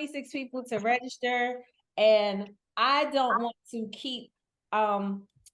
26 people to register, and I don't want to keep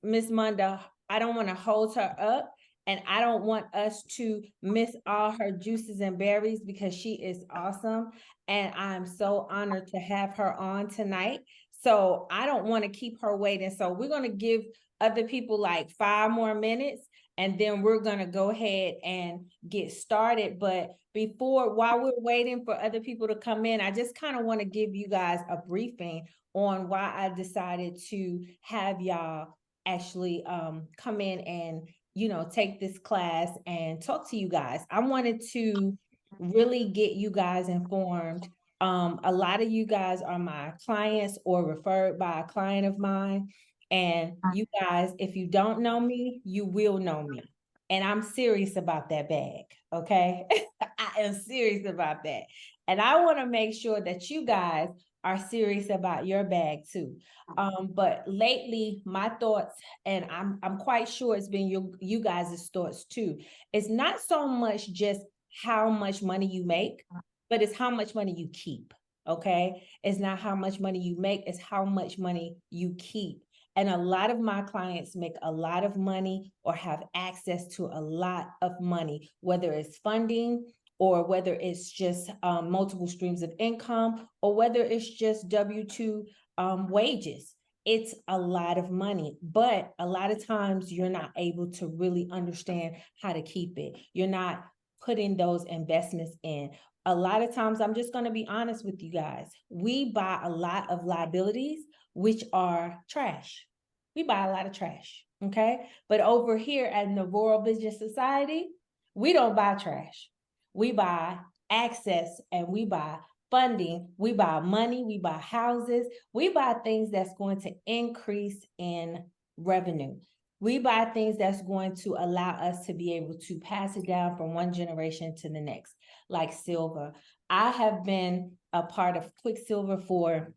Miss Munda. I don't want to hold her up, and I don't want us to miss all her juices and berries because she is awesome, and I'm so honored to have her on tonight. So I don't want to keep her waiting. So we're going to give other people like 5 more minutes, and then we're going to go ahead and get started. But while we're waiting for other people to come in, I just kind of want to give you guys a briefing on why I decided to have y'all actually come in and take this class and talk to you guys. I wanted to really get you guys informed. A lot of you guys are my clients or referred by a client of mine. And you guys, if you don't know me, you will know me. And I'm serious about that bag, okay? I am serious about that. And I want to make sure that you guys are serious about your bag too. But lately, my thoughts, and I'm quite sure it's been you guys' thoughts too. It's not so much just how much money you make, but it's how much money you keep. Okay. It's not how much money you make, it's how much money you keep. And a lot of my clients make a lot of money or have access to a lot of money, whether it's funding or whether it's just multiple streams of income, or whether it's just W-2 wages. It's a lot of money, but a lot of times you're not able to really understand how to keep it. You're not putting those investments in. A lot of times, I'm just going to be honest with you guys, we buy a lot of liabilities, which are trash. We buy a lot of trash, okay? But over here at the Rural Business Society, we don't buy trash. We buy access, and we buy funding, we buy money, we buy houses, we buy things that's going to increase in revenue. We buy things that's going to allow us to be able to pass it down from one generation to the next, like silver. I have been a part of Quicksilver for,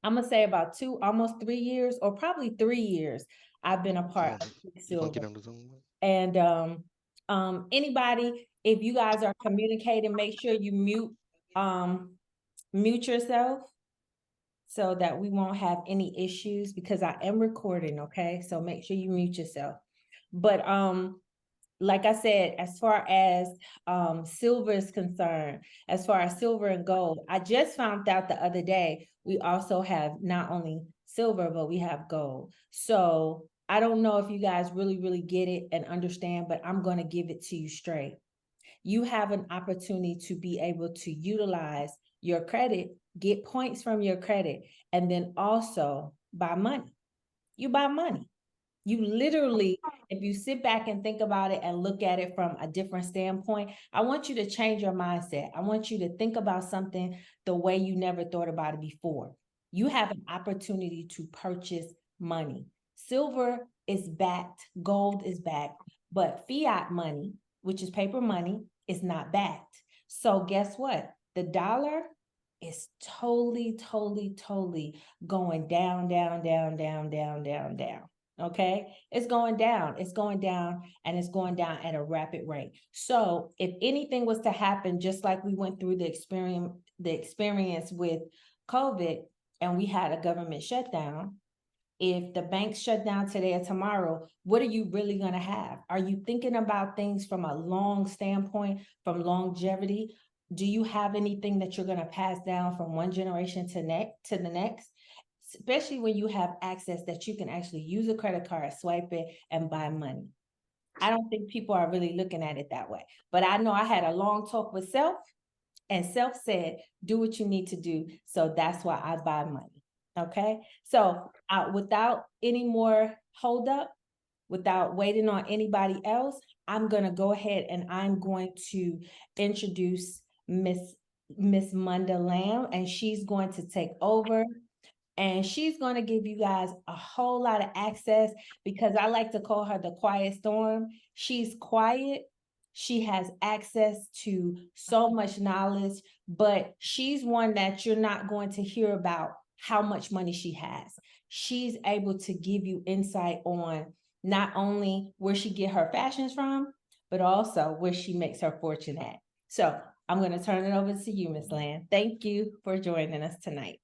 I'm gonna say about almost 3 years, or probably 3 years. I've been a part of Quicksilver. And anybody, if you guys are communicating, make sure you mute yourself so that we won't have any issues, because I am recording, okay? So make sure you mute yourself. But like I said, as far as silver is concerned, as far as silver and gold, I just found out the other day, we also have not only silver, but we have gold. So I don't know if you guys really get it and understand, but I'm going to give it to you straight. You have an opportunity to be able to utilize your credit, get points from your credit, and then also buy money. You buy money. You literally, if you sit back and think about it and look at it from a different standpoint, I want you to change your mindset. I want you to think about something the way you never thought about it before. You have an opportunity to purchase money. Silver is backed, gold is backed, but fiat money, which is paper money, is not backed. So guess what? The dollar is totally going down, down, down, down, down, down, down. Okay, it's going down, and it's going down at a rapid rate. So if anything was to happen, just like we went through the experience with COVID, and we had a government shutdown, if the banks shut down today or tomorrow, what are you really going to have? Are you thinking about things from a long standpoint, from longevity? Do you have anything that you're going to pass down from one generation to the next? Especially when you have access that you can actually use a credit card, swipe it, and buy money. I don't think people are really looking at it that way. But I know I had a long talk with Self, and Self said, do what you need to do. So that's why I buy money. Okay. So without any more hold up, without waiting on anybody else, I'm going to go ahead and I'm going to introduce Miss Munda Lamb, and she's going to take over. And she's going to give you guys a whole lot of access, because I like to call her the quiet storm. She's quiet. She has access to so much knowledge, but she's one that you're not going to hear about how much money she has. She's able to give you insight on not only where she get her fashions from, but also where she makes her fortune at. So I'm going to turn it over to you, Miss Land. Thank you for joining us tonight.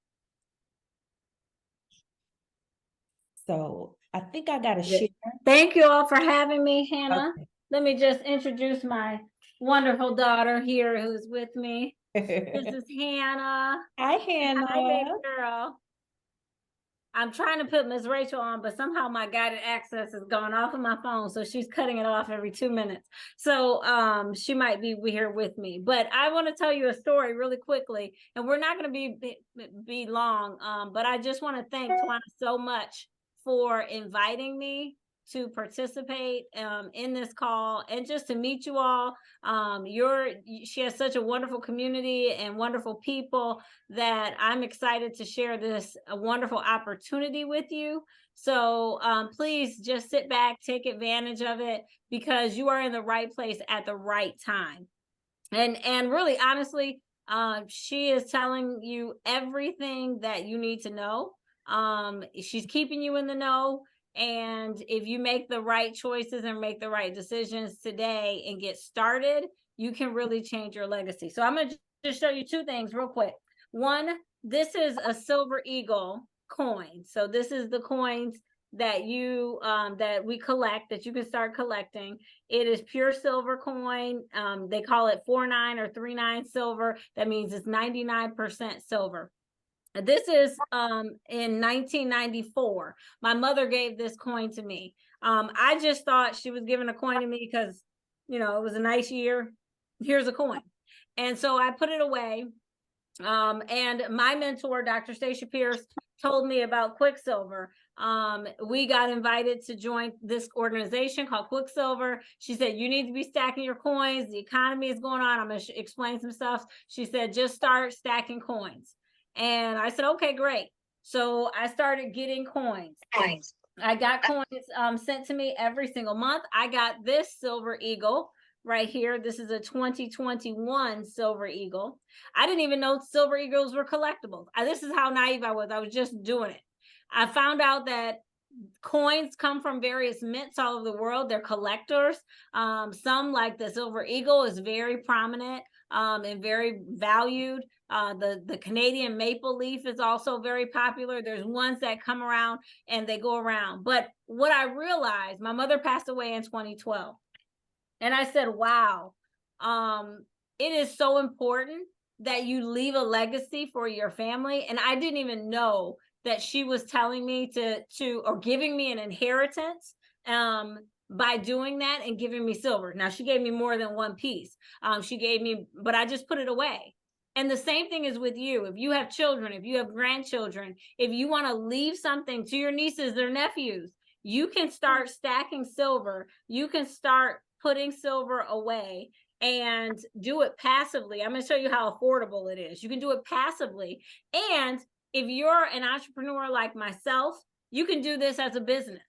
So I think I got to share. Thank you all for having me, Hannah. Okay. Let me just introduce my wonderful daughter here who's with me. This is Hannah. Hi, Hannah. Hi, baby girl. I'm trying to put Miss Rachel on, but somehow my guided access has gone off of my phone, so she's cutting it off every 2 minutes. So she might be here with me. But I want to tell you a story really quickly, and we're not going to be long. But I just want to thank Tawana so much for inviting me to participate in this call and just to meet you all. She has such a wonderful community and wonderful people that I'm excited to share this wonderful opportunity with you. So please just sit back, take advantage of it, because you are in the right place at the right time. And really, honestly, she is telling you everything that you need to know. She's keeping you in the know. And if you make the right choices and make the right decisions today and get started, you can really change your legacy. So I'm going to just show you two things real quick. One, this is a silver eagle coin. So this is the coins that you that we collect, that you can start collecting. It is pure silver coin. They call it 49 or 39 silver. That means it's 99% silver. This is in 1994. My mother gave this coin to me. I just thought she was giving a coin to me because, you know, it was a nice year. Here's a coin. And so I put it away. And my mentor, Dr. Stacia Pierce, told me about Quicksilver. We got invited to join this organization called Quicksilver. She said, you need to be stacking your coins. The economy is going on. I'm going to explain some stuff. She said, just start stacking coins. And I said, okay, great. So I started getting coins. I got coins sent to me every single month. I got this silver eagle right here. This is a 2021 silver eagle. I didn't even know silver eagles were collectibles. This is how naive I was. I was just doing it. I found out that coins come from various mints all over the world. They're collectors. Some, like the silver eagle, is very prominent and very valued. The Canadian maple leaf is also very popular. There's ones that come around and they go around. But what I realized, my mother passed away in 2012. And I said, wow, it is so important that you leave a legacy for your family. And I didn't even know that she was telling me or giving me an inheritance by doing that and giving me silver. Now, she gave me more than one piece. She gave me, but I just put it away. And the same thing is with you. If you have children, if you have grandchildren, if you want to leave something to your nieces or nephews, you can start stacking silver. You can start putting silver away and do it passively. I'm going to show you how affordable it is. You can do it passively. And if you're an entrepreneur like myself, you can do this as a business.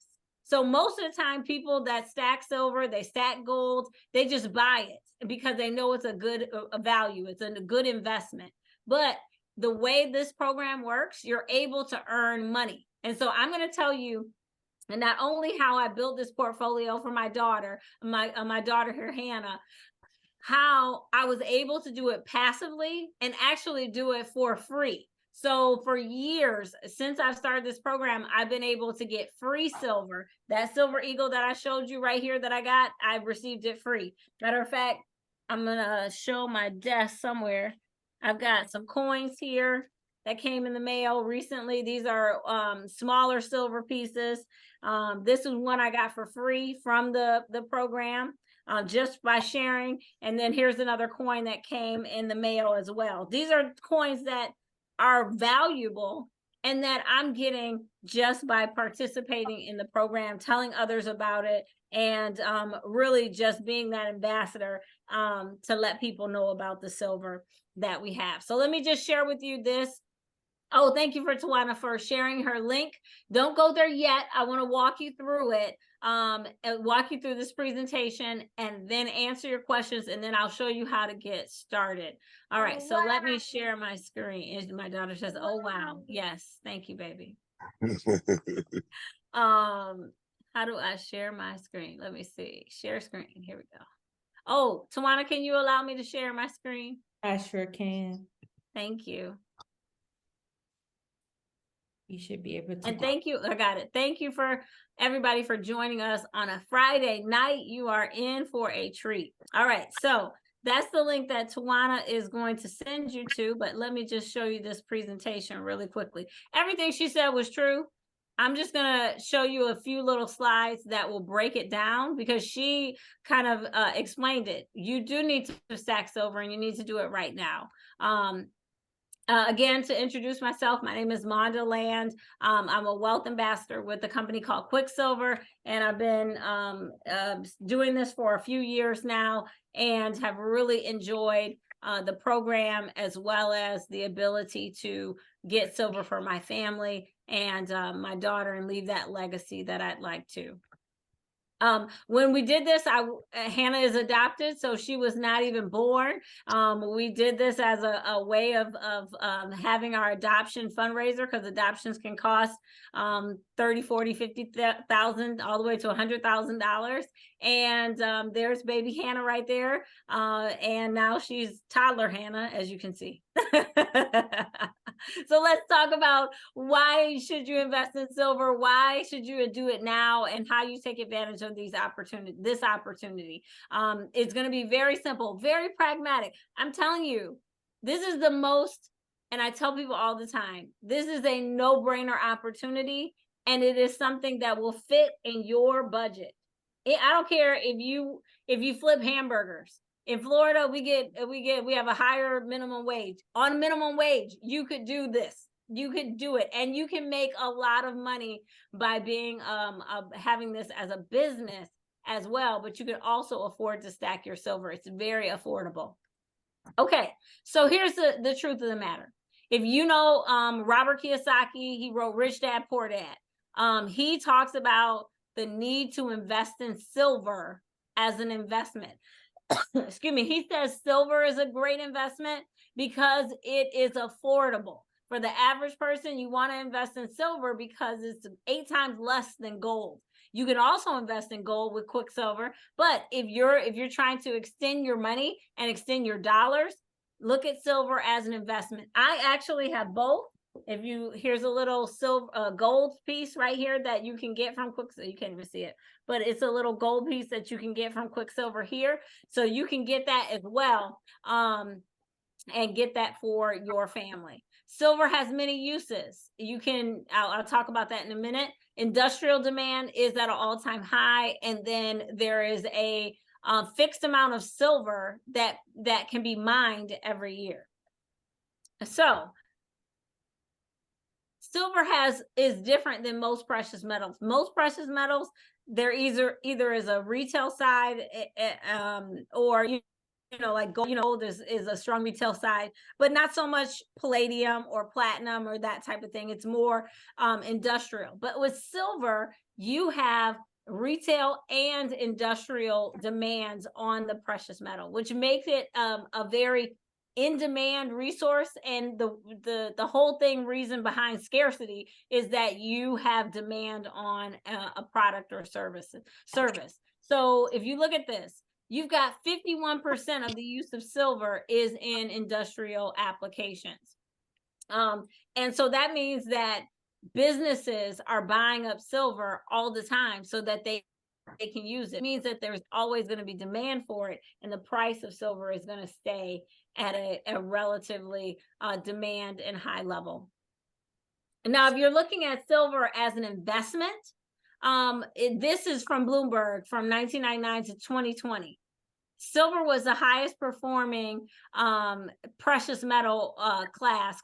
So most of the time, people that stack silver, they stack gold, they just buy it because they know it's a good value. It's a good investment. But the way this program works, you're able to earn money. And so I'm going to tell you, and not only how I built this portfolio for my daughter, my daughter here, Hannah, how I was able to do it passively and actually do it for free. So for years, since I've started this program, I've been able to get free silver. That silver eagle that I showed you right here that I got, I received it free. Matter of fact, I'm going to show my desk somewhere. I've got some coins here that came in the mail recently. These are smaller silver pieces. This is one I got for free from the program. Just by sharing. And then here's another coin that came in the mail as well. These are coins that are valuable and that I'm getting just by participating in the program, telling others about it, and really just being that ambassador to let people know about the silver that we have. So let me just share with you this. Oh, thank you for Tawana for sharing her link. Don't go there yet. I want to walk you through it, and walk you through this presentation, and then answer your questions, and then I'll show you how to get started. All right, so let me share my screen. And my daughter says, oh, wow. Yes, thank you, baby. How do I share my screen? Let me see. Share screen. Here we go. Oh, Tawana, can you allow me to share my screen? I sure can. Thank you. You should be able to. And thank you. I got it. Thank you for everybody for joining us on a Friday night. You are in for a treat. All right. So that's the link that Tawana is going to send you to. But let me just show you this presentation really quickly. Everything she said was true. I'm just going to show you a few little slides that will break it down because she kind of explained it. You do need to stack silver and you need to do it right now. Again, to introduce myself, my name is Monda Land. I'm a wealth ambassador with a company called Quicksilver, and I've been doing this for a few years now and have really enjoyed the program as well as the ability to get silver for my family and my daughter and leave that legacy that I'd like to. When we did this, Hannah is adopted, so she was not even born. We did this as a way of having our adoption fundraiser because adoptions can cost 30, 40, 50,000 all the way to $100,000. And there's baby Hannah right there. And now she's toddler Hannah, as you can see. So let's talk about why should you invest in silver? Why should you do it now? And how you take advantage of this opportunity. It's going to be very simple, very pragmatic. I'm telling you, this is the most, and I tell people all the time, this is a no-brainer opportunity, and it is something that will fit in your budget. I don't care if you flip hamburgers. In Florida, we have a higher minimum wage. On minimum wage, you could do this. You could do it, and you can make a lot of money by being having this as a business as well. But you can also afford to stack your silver. It's very affordable. Okay, so here's the truth of the matter. If you know Robert Kiyosaki, he wrote Rich Dad Poor Dad. He talks about the need to invest in silver as an investment. Excuse me. He says silver is a great investment because it is affordable. For the average person, you want to invest in silver because it's 8 times less than gold. You can also invest in gold with Quicksilver, but if you're trying to extend your money and extend your dollars, look at silver as an investment. I actually have both. Here's a little silver gold piece right here that you can get from Quicksilver. You can't even see it, but it's a little gold piece that you can get from Quicksilver here. So you can get that as well, and get that for your family. Silver has many uses. I'll talk about that in a minute. Industrial demand is at an all-time high, and then there is a fixed amount of silver that can be mined every year. So silver is different than most precious metals. Most precious metals, they're either is a retail side, or like gold is a strong retail side, but not so much palladium or platinum or that type of thing. It's more industrial. But with silver, you have retail and industrial demands on the precious metal, which makes it a very in-demand resource. And the whole reason behind scarcity is that you have demand on a product or service. So if you look at this, you've got 51% of the use of silver is in industrial applications. And so that means that businesses are buying up silver all the time so that they can use it. It means that there's always going to be demand for it, and the price of silver is going to stay at a relatively demand and high level. Now, if you're looking at silver as an investment, this is from Bloomberg from 1999 to 2020. Silver was the highest performing precious metal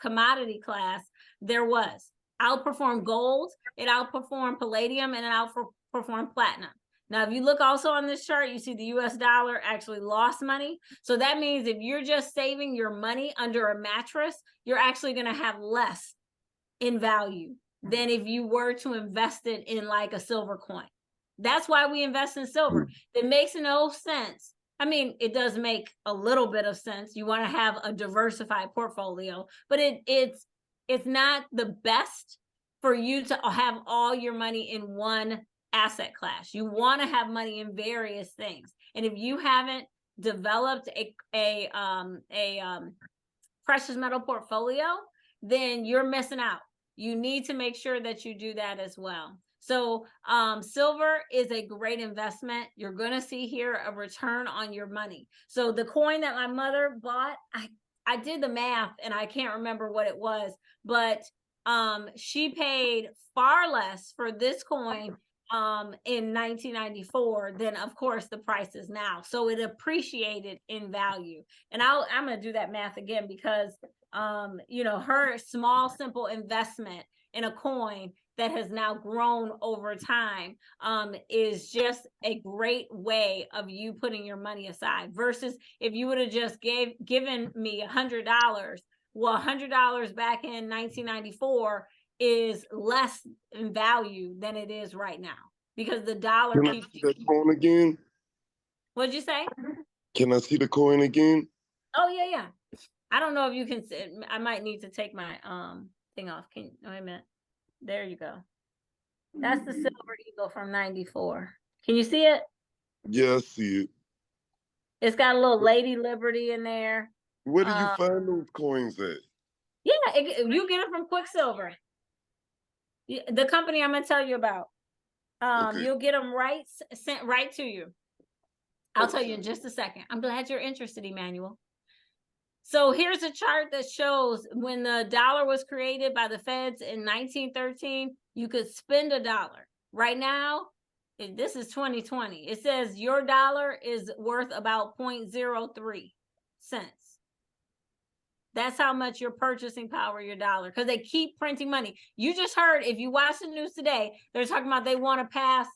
commodity class there was. Outperformed gold, it outperformed palladium, and it outperformed platinum. Now, if you look also on this chart, you see the US dollar actually lost money. So that means if you're just saving your money under a mattress, you're actually going to have less in value than if you were to invest it in like a silver coin. That's why we invest in silver. It makes no sense. I mean, it does make a little bit of sense. You want to have a diversified portfolio, but it's not the best for you to have all your money in one asset class. You want to have money in various things. And if you haven't developed a precious metal portfolio, then you're missing out. You need to make sure that you do that as well. So silver is a great investment. You're going to see here a return on your money. So the coin that my mother bought, I did the math and I can't remember what it was, but she paid far less for this coin in 1994 than, of course, the price is now. So it appreciated in value. And I'm going to do that math again because her small, simple investment in a coin that has now grown over time is just a great way of you putting your money aside, versus if you would have just given me $100. Well, $100 back in 1994 is less in value than it is right now because the dollar Can I keeps. see that coin again? What'd you say? Can I see the coin again? Oh yeah. I don't know if you can. I might need to take my thing off. Wait a minute. There you go. That's the silver eagle from 94. Can you see it? Yeah, I see it. It's got a little Lady Liberty in there. Where do you find those coins at? Yeah, you get it from Quicksilver. The company I'm going to tell you about. Okay. You'll get them sent right to you. I'll tell you in just a second. I'm glad you're interested, Emmanuel. So here's a chart that shows when the dollar was created by the feds in 1913, you could spend $1. Right now, this is 2020. It says your dollar is worth about 0.03 cents. That's how much your purchasing power, your dollar, because they keep printing money. You just heard, if you watch the news today, they're talking about they want to pass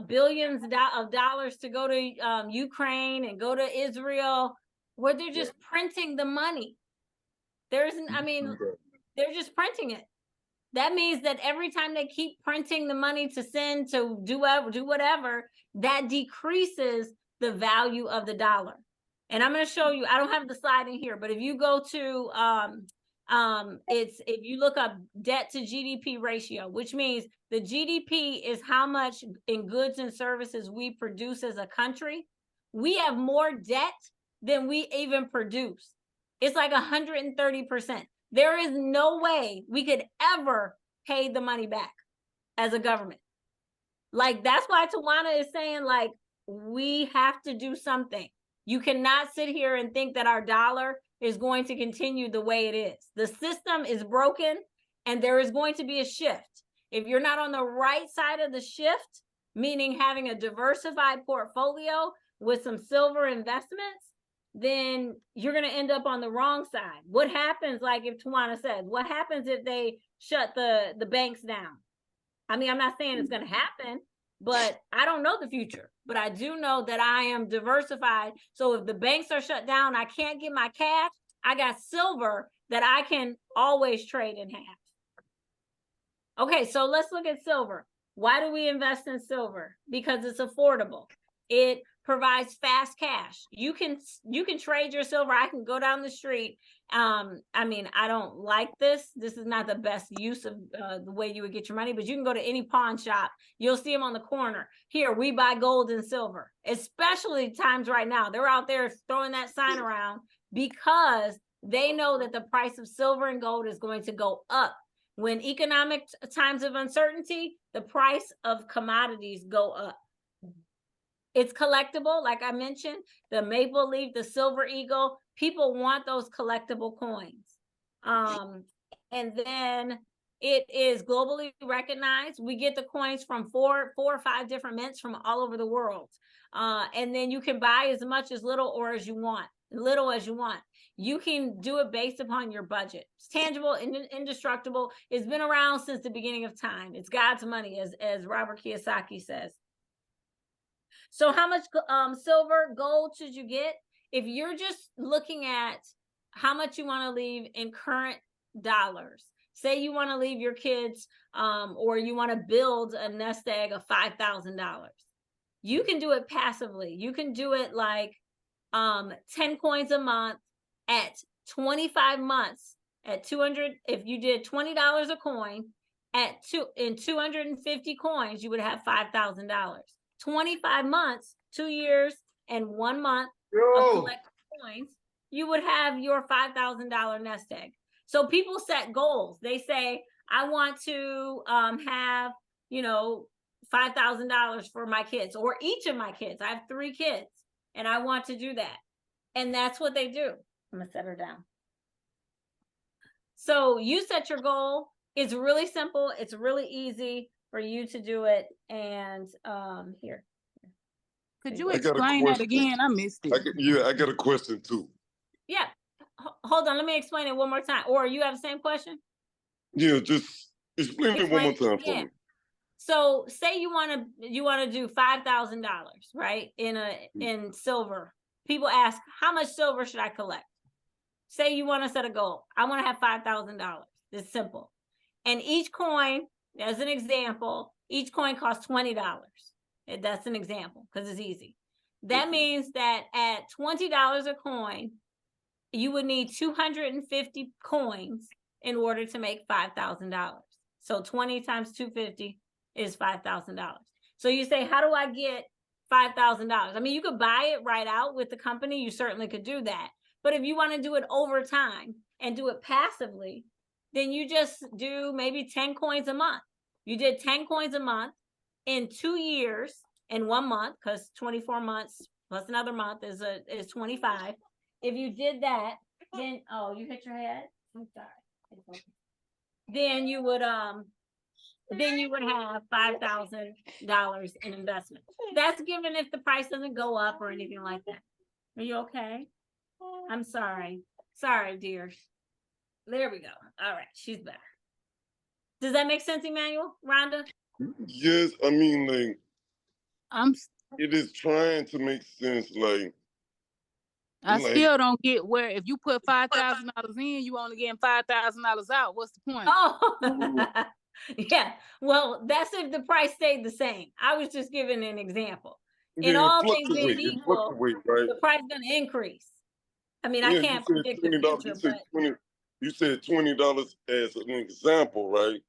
billions of dollars to go to Ukraine and go to Israel, where they're just printing the money. They're just printing it. That means that every time they keep printing the money to send, to do whatever, that decreases the value of the dollar. And I'm going to show you, I don't have the slide in here, but if you go to, if you look up debt to GDP ratio, which means the GDP is how much in goods and services we produce as a country. We have more debt than we even produce. It's like 130%. There is no way we could ever pay the money back as a government. Like, that's why Tawana is saying, like, we have to do something. You cannot sit here and think that our dollar is going to continue the way it is. The system is broken and there is going to be a shift. If you're not on the right side of the shift, meaning having a diversified portfolio with some silver investments, then you're going to end up on the wrong side. What happens, like if Tawana says, what happens if they shut the banks down? I mean, I'm not saying it's going to happen, but I don't know the future. But I do know that I am diversified. So if the banks are shut down, I can't get my cash. I got silver that I can always trade in half. Okay, so let's look at silver. Why do we invest in silver? Because it's affordable. It provides fast cash. You can trade your silver. I can go down the street. I mean, I don't like this. This is not the best use of the way you would get your money, but you can go to any pawn shop. You'll see them on the corner. Here, we buy gold and silver, especially times right now. They're out there throwing that sign around because they know that the price of silver and gold is going to go up. When economic times of uncertainty, the price of commodities go up. It's collectible, like I mentioned, the maple leaf, the silver eagle. People want those collectible coins. And then it is globally recognized. We get the coins from four or five different mints from all over the world. And then you can buy as much, as little, or as you want, You can do it based upon your budget. It's tangible and indestructible. It's been around since the beginning of time. It's God's money, as Robert Kiyosaki says. So how much silver, gold should you get? If you're just looking at how much you want to leave in current dollars, say you want to leave your kids or you want to build a nest egg of $5,000, you can do it passively. You can do it like 10 coins a month at 25 months at 200. If you did $20 a coin in 250 coins, you would have $5,000. 25 months, 2 years, and 1 month of Yo, collecting coins, you would have your $5,000 nest egg. So people set goals. They say, I want to have, you know, $5,000 for my kids, or each of my kids. I have 3 kids and I want to do that. And that's what they do. I'm gonna set her down. So you set your goal. It's really simple. It's really easy for you to do it. And here. Could you I got a explain that question. again? I missed it. I got a question too. Yeah. Hold on. Let me explain it one more time. Or you have the same question? Yeah, just explain it one more time for me. So say you want to do $5,000, right? In silver. People ask, how much silver should I collect? Say you want to set a goal. I want to have $5,000. It's simple. And each coin, as an example, each coin costs $20. That's an example because it's easy. That means that at $20 a coin, you would need 250 coins in order to make $5,000. So 20 times 250 is $5,000. So you say, how do I get $5,000? I mean, you could buy it right out with the company. You certainly could do that. But if you want to do it over time and do it passively, then you just do maybe 10 coins a month. You did 10 coins a month in 2 years in 1 month, because 24 months plus another month is 25. If you did that, then you hit your head. I'm sorry. Then you would have $5,000 in investment. That's given if the price doesn't go up or anything like that. Are you okay? I'm sorry. Sorry, dear. There we go. All right, she's better. Does that make sense, Emmanuel? Rhonda? Yes, I mean, like, it is trying to make sense. I still don't get where if you put $5,000 in, you only getting $5,000 out. What's the point? Oh, yeah. Well, that's if the price stayed the same. I was just giving an example. In all things being equal, right? The price is going to increase. I mean, I can't predict the future, but you said $20 as an example, right?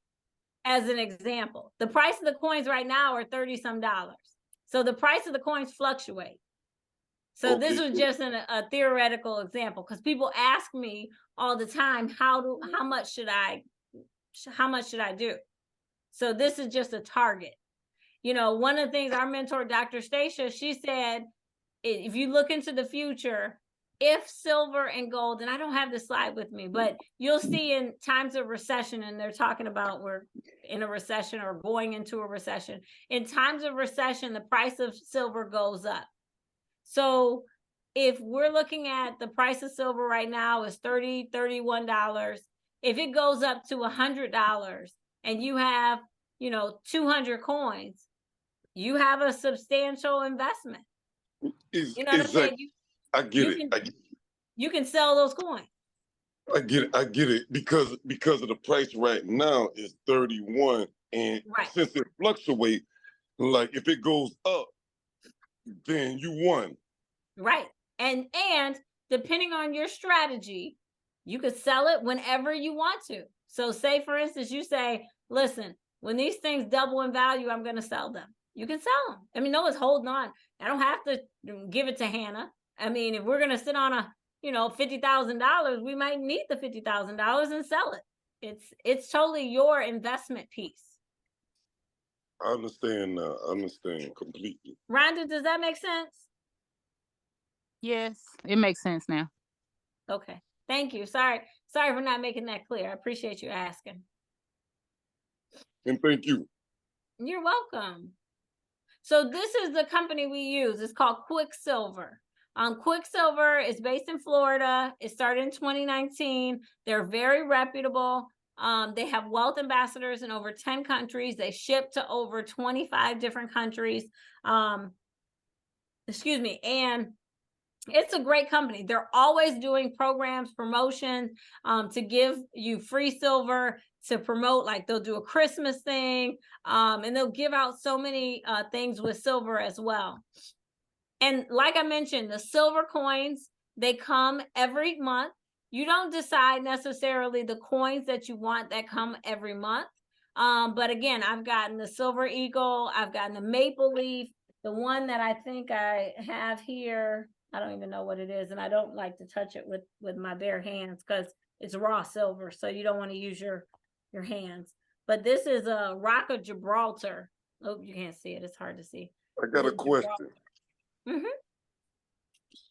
As an example, the price of the coins right now are 30 some dollars. So the price of the coins fluctuate. So this was just a theoretical example, because people ask me all the time, how much should I do? So this is just a target. You know, one of the things our mentor, Dr. Stacia, she said, if you look into the future, if silver and gold, and I don't have the slide with me, but you'll see in times of recession, and they're talking about we're in a recession or going into a recession. In times of recession, the price of silver goes up. So if we're looking at the price of silver right now is $30, $31, if it goes up to $100 and you have, 200 coins, you have a substantial investment. You know what I'm saying? I get it. You can sell those coins. I get it because of the price right now is 31, and since it fluctuates, like if it goes up, then you won. Right. And depending on your strategy, you could sell it whenever you want to. So say, for instance, you say, listen, when these things double in value, I'm going to sell them. You can sell them. I mean, no one's holding on. I don't have to give it to Hannah. I mean, if we're going to sit on a, $50,000, we might need the $50,000 and sell it. It's totally your investment piece. I understand now. I understand completely. Rhonda, does that make sense? Yes, it makes sense now. Okay. Thank you. Sorry for not making that clear. I appreciate you asking. And thank you. You're welcome. So this is the company we use. It's called Quicksilver. Quicksilver is based in Florida. It started in 2019. They're very reputable. They have wealth ambassadors in over 10 countries. They ship to over 25 different countries. And it's a great company. They're always doing programs, promotion, to give you free silver, to promote, like they'll do a Christmas thing, and they'll give out so many things with silver as well. And like I mentioned, the silver coins, they come every month. You don't decide necessarily the coins that you want that come every month. But again, I've gotten the silver eagle, I've gotten the maple leaf, The one that I think I have here, I don't even know what it is, and I don't like to touch it with my bare hands because it's raw silver, so you don't want to use your hands. But this is a Rock of Gibraltar. Oh, you can't see it. It's hard to see. I got a question.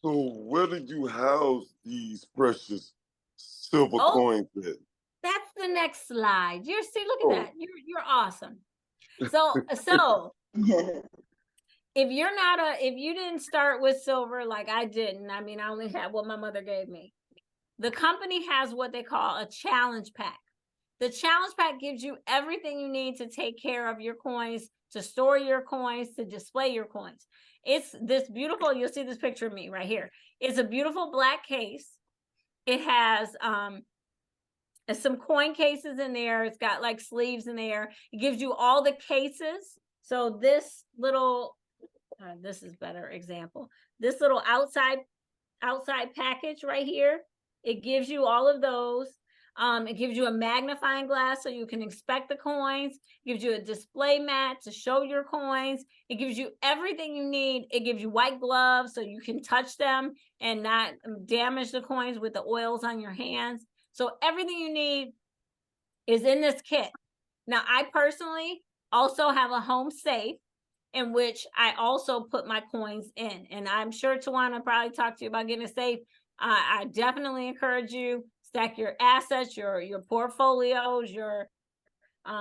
So where do you house these precious silver coins at? That's the next slide. Look at that. You're awesome. So if you didn't start with silver like I didn't, I mean, I only had what my mother gave me. The company has what they call a challenge pack. The challenge pack gives you everything you need to take care of your coins, to store your coins, to display your coins. It's this beautiful, you'll see this picture of me right here. It's a beautiful black case. It has some coin cases in there. It's got like sleeves in there. It gives you all the cases. So this little, this is better example. This little outside package right here, it gives you all of those. It gives you a magnifying glass so you can inspect the coins. It gives you a display mat to show your coins. It gives you everything you need. It gives you white gloves so you can touch them and not damage the coins with the oils on your hands. So everything you need is in this kit. Now, I personally also have a home safe in which I also put my coins in. And I'm sure Tawana probably talked to you about getting a safe. I definitely encourage you, stack your assets, your portfolios, your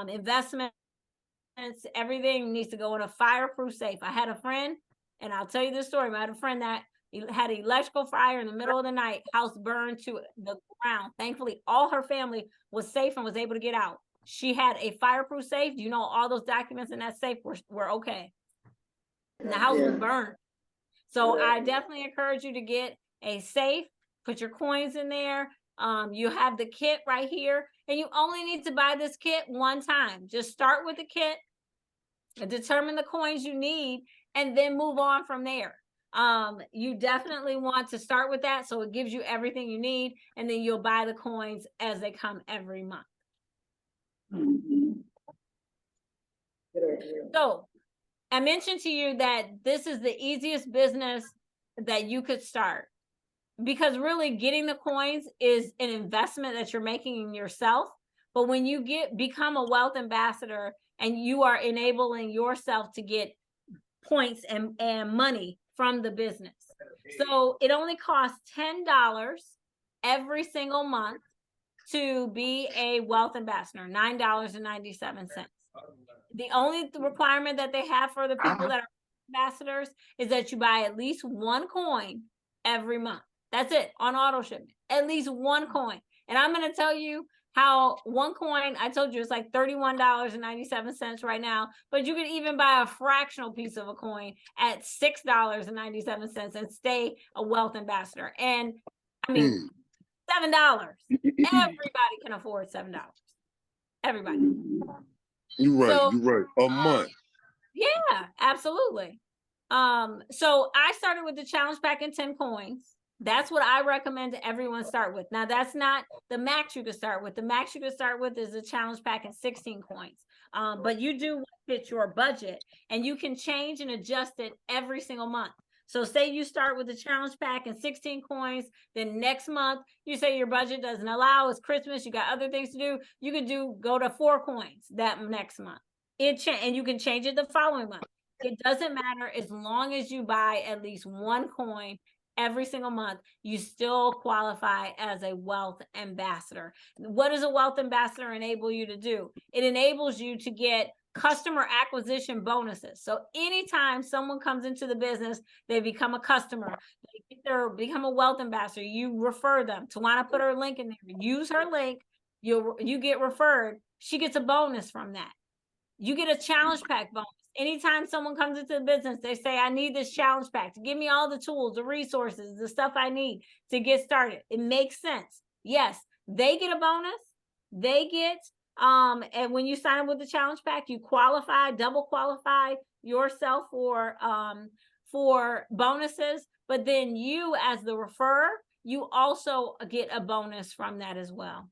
investments, everything needs to go in a fireproof safe. I had a friend, and I'll tell you this story. I had a friend that had an electrical fire in the middle of the night, house burned to the ground. Thankfully, all her family was safe and was able to get out. She had a fireproof safe. You know, all those documents in that safe were okay. And the house was burned. So I definitely encourage you to get a safe, put your coins in there. You have the kit right here, and you only need to buy this kit one time. Just start with the kit, determine the coins you need, and then move on from there. You definitely want to start with that, so it gives you everything you need, and then you'll buy the coins as they come every month. So I mentioned to you that this is the easiest business that you could start, because really getting the coins is an investment that you're making in yourself. But when you become a wealth ambassador and you are enabling yourself to get points and money from the business. So it only costs $10 every single month to be a wealth ambassador, $9.97. The only requirement that they have for the people that are ambassadors is that you buy at least one coin every month. That's it, on auto shipment, at least one coin. And I'm going to tell you how one coin, I told you it's like $31.97 right now, but you can even buy a fractional piece of a coin at $6.97 and stay a wealth ambassador. And I mean, $7. Everybody can afford $7. Everybody. You're right. A month. Yeah, absolutely. So I started with the challenge pack in 10 coins. That's what I recommend everyone start with. Now, that's not the max you could start with. The max you could start with is a challenge pack in 16 coins. But you do fit your budget, and you can change and adjust it every single month. So say you start with the challenge pack and 16 coins, then next month you say your budget doesn't allow, it's Christmas, you got other things to do. You could go to 4 coins that next month. And you can change it the following month. It doesn't matter, as long as you buy at least one coin every single month, you still qualify as a wealth ambassador. What does a wealth ambassador enable you to do? It enables you to get customer acquisition bonuses. So anytime someone comes into the business, they become a customer, they become a wealth ambassador, you refer them. Tawana put her link in there. Use her link, you get referred. She gets a bonus from that. You get a challenge pack bonus. Anytime someone comes into the business, they say, I need this challenge pack to give me all the tools, the resources, the stuff I need to get started. It makes sense. Yes, they get a bonus. They get, and when you sign up with the challenge pack, you double qualify yourself for bonuses. But then you, as the referrer, you also get a bonus from that as well.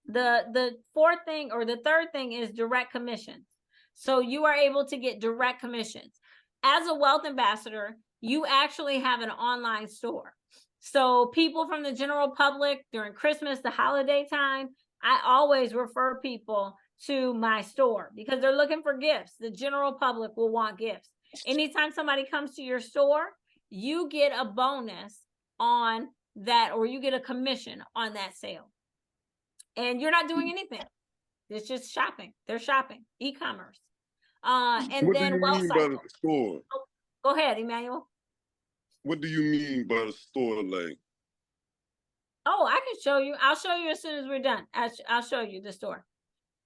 The fourth thing, or the third thing, is direct commissions. So you are able to get direct commissions. as a wealth ambassador, you actually have an online store. So people from the general public during Christmas, the holiday time, I always refer people to my store because they're looking for gifts. The general public will want gifts. Anytime somebody comes to your store, you get a bonus on that, or you get a commission on that sale. And you're not doing anything. It's just shopping. They're shopping, e-commerce. And what then do you mean by the store? Oh, go ahead, Emmanuel. What do you mean by the store, like? Oh, I can show you. I'll show you as soon as we're done. I'll show you the store.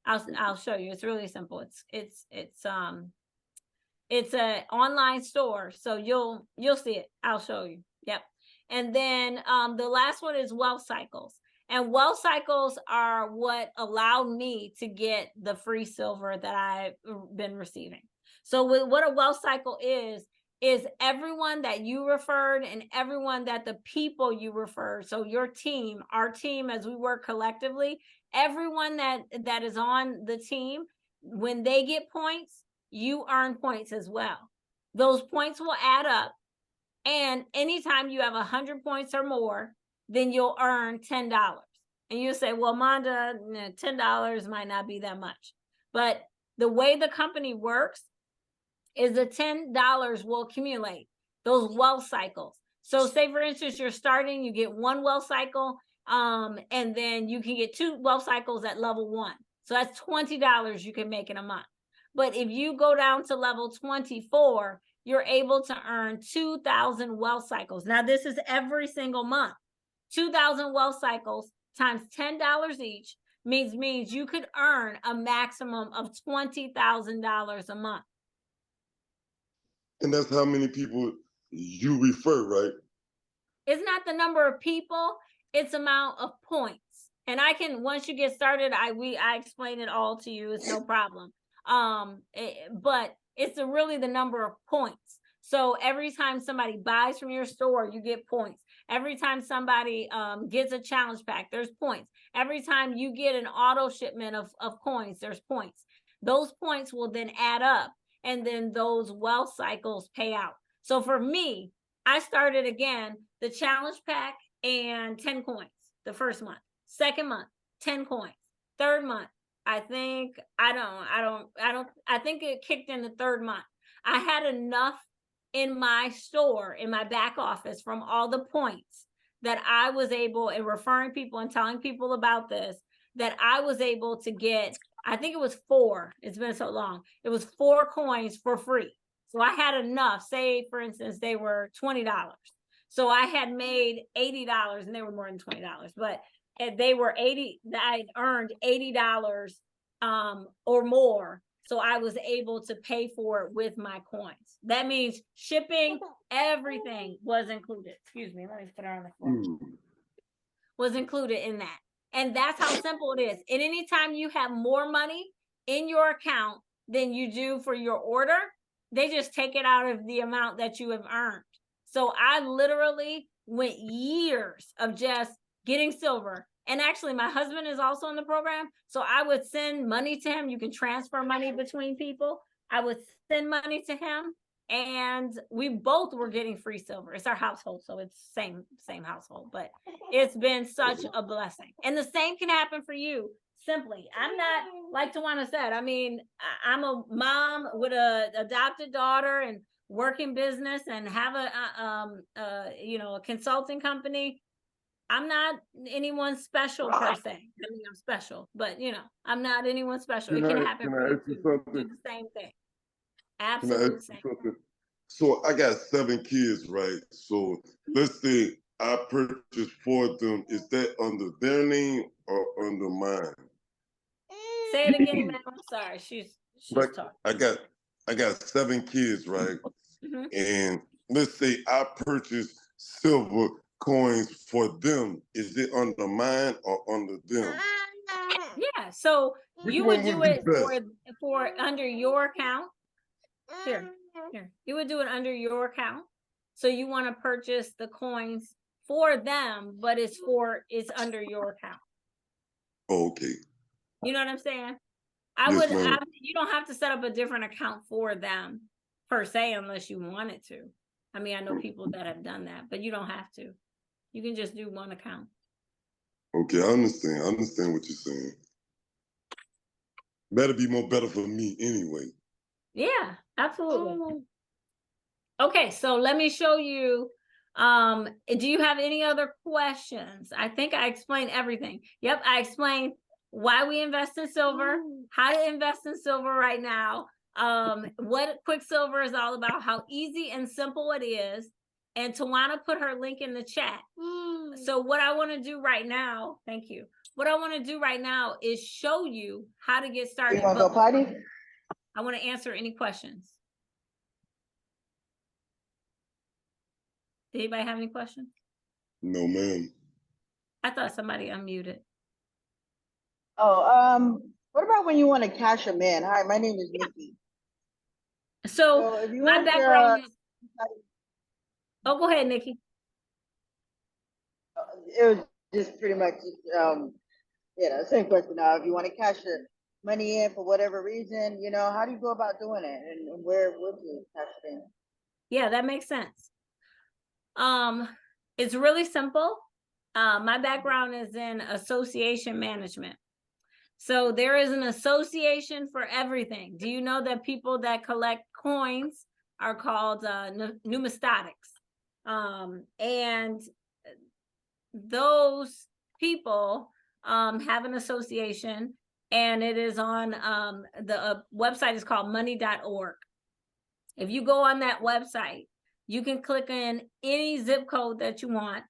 I'll show you. It's really simple. It's an online store, so you'll see it. I'll show you. Yep. And then the last one is wealth cycles. And wealth cycles are what allowed me to get the free silver that I've been receiving. So what a wealth cycle is everyone that you referred and everyone that the people you referred. So your team, our team, as we work collectively, everyone that is on the team, when they get points, you earn points as well. Those points will add up. And anytime you have 100 points or more, then you'll earn $10. And you say, well, Monda, $10 might not be that much. But the way the company works is the $10 will accumulate those wealth cycles. So say, for instance, you're starting, you get one wealth cycle, and then you can get 2 wealth cycles at level 1. So that's $20 you can make in a month. But if you go down to level 24, you're able to earn 2,000 wealth cycles. Now, this is every single month. 2,000 wealth cycles times $10 each means you could earn a maximum of $20,000 a month. And that's how many people you refer, right? It's not the number of people, it's amount of points. And I can, once you get started, I explain it all to you. It's no problem. But it's really the number of points. So every time somebody buys from your store, you get points. Every time somebody gets a challenge pack, there's points. Every time you get an auto shipment of coins, there's points. Those points will then add up, and then those wealth cycles pay out. So for me, I started again the challenge pack and 10 coins the first month. Second month, 10 coins. Third month, I think it kicked in the third month. I had enough in my store, in my back office, from all the points that I was able, and referring people and telling people about this, that I was able to get, I think it was 4. It's been so long. It was 4 coins for free. So I had enough. Say, for instance, they were $20. So I had made $80, and they were more than $20, but they were 80. I earned $80 or more. So I was able to pay for it with my coins. That means shipping, everything was included. Excuse me, let me put her on the phone. Was included in that. And that's how simple it is. And anytime you have more money in your account than you do for your order, they just take it out of the amount that you have earned. So I literally went years of just getting silver. And actually, my husband is also in the program. So I would send money to him. You can transfer money between people. I would send money to him, and we both were getting free silver. It's our household, so it's same household, but it's been such a blessing. And the same can happen for you. Simply, I'm not, like Tawana said, I mean, I'm a mom with a adopted daughter and working business and have a consulting company. I'm not anyone special per se. I mean, I'm special, but I'm not anyone special. It can happen for you too. Do the same thing. Absolutely same. So I got 7 kids, right? So let's say I purchased 4 of them. Is that under their name or under mine? Say it again, man. I'm sorry. She's talking. I got 7 kids, right? And let's say I purchased silver coins for them. Is it under mine or under them? Yeah, so you would do it for under your account. Here. You would do it under your account. So you want to purchase the coins for them, but it's under your account. Okay. You know what I'm saying? You don't have to set up a different account for them. per se, unless you wanted to. I mean, I know people that have done that, but you don't have to. You can just do one account. Okay, I understand. I understand what you're saying. That'd be more better for me anyway. Yeah, absolutely. Okay, so let me show you. Do you have any other questions? I think I explained everything. Yep, I explained why we invest in silver, how to invest in silver right now, what Quicksilver is all about, how easy and simple it is. And Tawana put her link in the chat. So what I want to do right now, thank you. What I want to do right now is show you how to get started. You want to go potty? I want to answer any questions. Did anybody have any questions? No, ma'am. I thought somebody unmuted. Oh, what about when you want to cash them in? Hi, my name is Nikki. So if you my want background is. Oh, go ahead, Nikki. It was just pretty much, same question. Now, if you want to cash your money in for whatever reason, how do you go about doing it, and where would you cash it in? Yeah, that makes sense. It's really simple. My background is in association management. So there is an association for everything. Do you know that people that collect coins are called numismatics? And those people have an association, and it is on the website is called money.org. If you go on that website, you can click in any zip code that you want,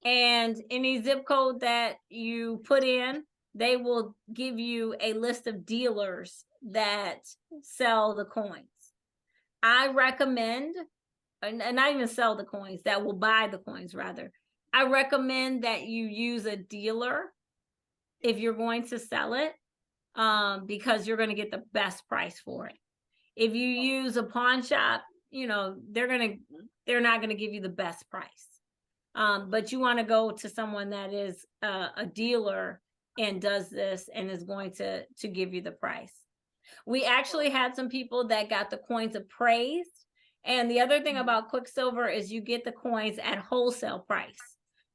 and any zip code that you put in, they will give you a list of dealers that sell the coins. I recommend, and not even sell the coins, that will buy the coins rather. I recommend that you use a dealer if you're going to sell it, because you're going to get the best price for it. If you use a pawn shop, they're not going to give you the best price. But you want to go to someone that is a dealer and does this and is going to give you the price. We actually had some people that got the coins appraised. And the other thing about Quicksilver is you get the coins at wholesale price.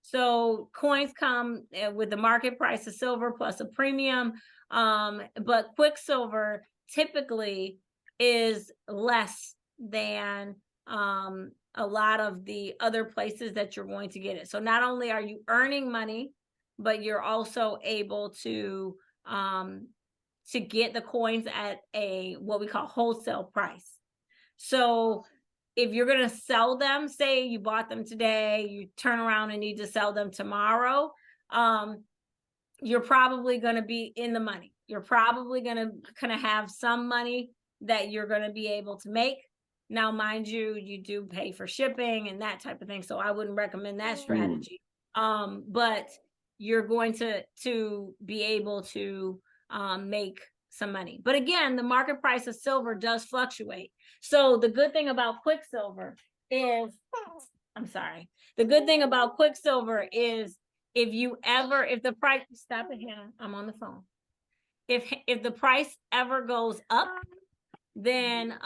So coins come with the market price of silver plus a premium. But Quicksilver typically is less than a lot of the other places that you're going to get it. So not only are you earning money, but you're also able to get the coins at a what we call wholesale price. So if you're going to sell them, say you bought them today, you turn around and need to sell them tomorrow, you're probably going to be in the money. You're probably going to have some money that you're going to be able to make. Now, mind you, you do pay for shipping and that type of thing, so I wouldn't recommend that strategy. But you're going to be able to make some money. But again, the market price of silver does fluctuate. So the good thing about Quicksilver is, the good thing about Quicksilver is if the price, stop it, Hannah, I'm on the phone. If the price ever goes up, then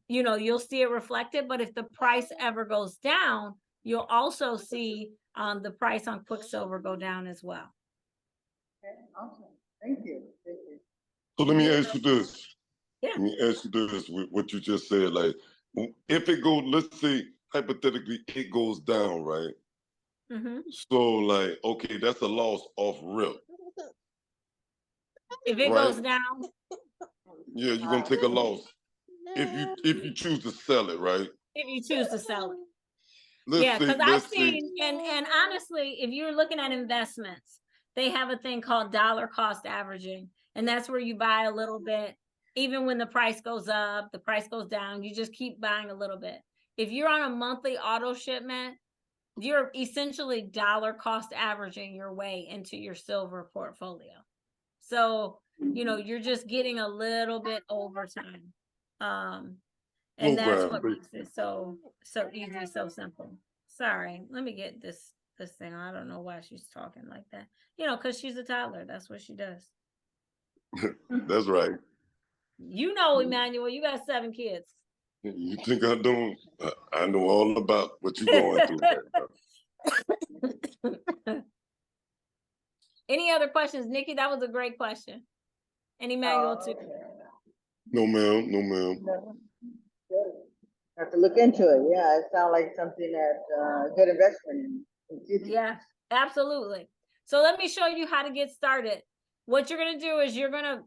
you'll see it reflected. But if the price ever goes down, you'll also see the price on Quicksilver go down as well. Okay, awesome. Thank you. So let me ask you this. Yeah. Let me ask you this with what you just said. Like, if it goes, let's say hypothetically it goes down, right? Mm-hmm. So like, okay, that's a loss off rip. If it goes down, yeah, you're gonna take a loss if you choose to sell it, right? If you choose to sell it. Because I've seen, and honestly, if you're looking at investments, they have a thing called dollar cost averaging, and that's where you buy a little bit. Even when the price goes up, the price goes down, you just keep buying a little bit. If you're on a monthly auto shipment, you're essentially dollar cost averaging your way into your silver portfolio. So, you're just getting a little bit over time. And that's what makes it so easy, so simple. Sorry, let me get this thing. I don't know why she's talking like that. Because she's a toddler. That's what she does. That's right. Emmanuel, you got 7 kids. You think I don't? I know all about what you're going through right now. Any other questions, Nikki? That was a great question. And Emmanuel too. No, ma'am. No, ma'am. No. Good. Have to look into it. Yeah, it sounds like something that good investment in future. Yeah, absolutely. So let me show you how to get started. What you're going to do is you're going to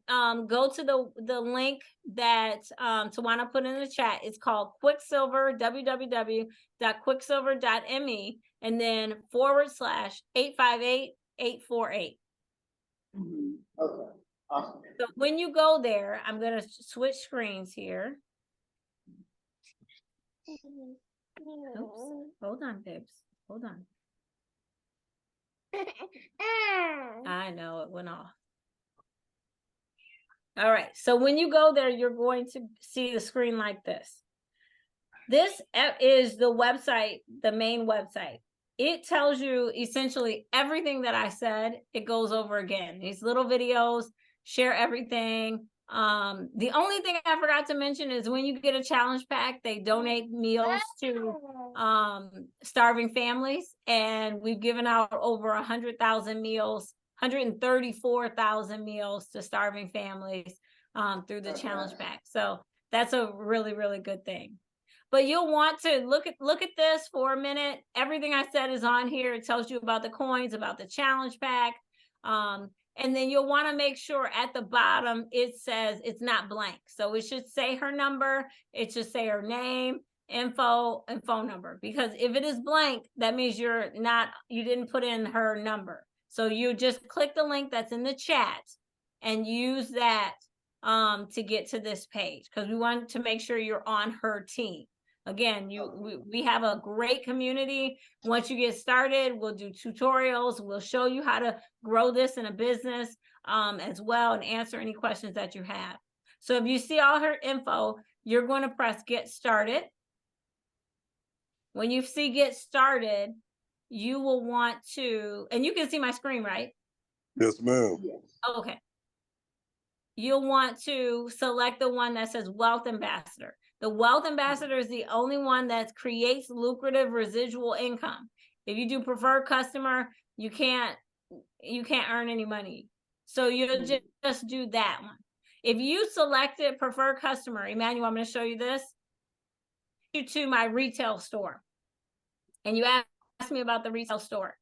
go to the link that Tawana put in the chat. It's called Quicksilver, www.quicksilver.me, and then /858-848. Okay, awesome. So when you go there, I'm going to switch screens here. Oops. Hold on, babes. Hold on. I know it went off. All right. So when you go there, you're going to see the screen like this. This is the website, the main website. It tells you essentially everything that I said. It goes over again. These little videos, share everything. The only thing I forgot to mention is when you get a challenge pack, they donate meals to starving families, and we've given out over 100,000 meals, 134,000 meals to starving families through the challenge pack. So that's a really, really good thing. But you'll want to look at this for a minute. Everything I said is on here. It tells you about the coins, about the challenge pack. And then you'll want to make sure at the bottom it says it's not blank. So it should say her number. It should say her name, info, and phone number. Because if it is blank, that means you didn't put in her number. So you just click the link that's in the chat and use that to get to this page, because we want to make sure you're on her team. Again, we have a great community. Once you get started, we'll do tutorials. We'll show you how to grow this in a business as well, and answer any questions that you have. So if you see all her info, you're going to press get started. When you see get started, you will want to, and you can see my screen, right? Yes, ma'am. Okay. You'll want to select the one that says Wealth Ambassador. The Wealth Ambassador is the only one that creates lucrative residual income. If you do preferred customer, you can't earn any money. So you'll just do that one. If you selected preferred customer, Emmanuel, I'm going to show you this. You to my retail store. And you asked me about the retail store.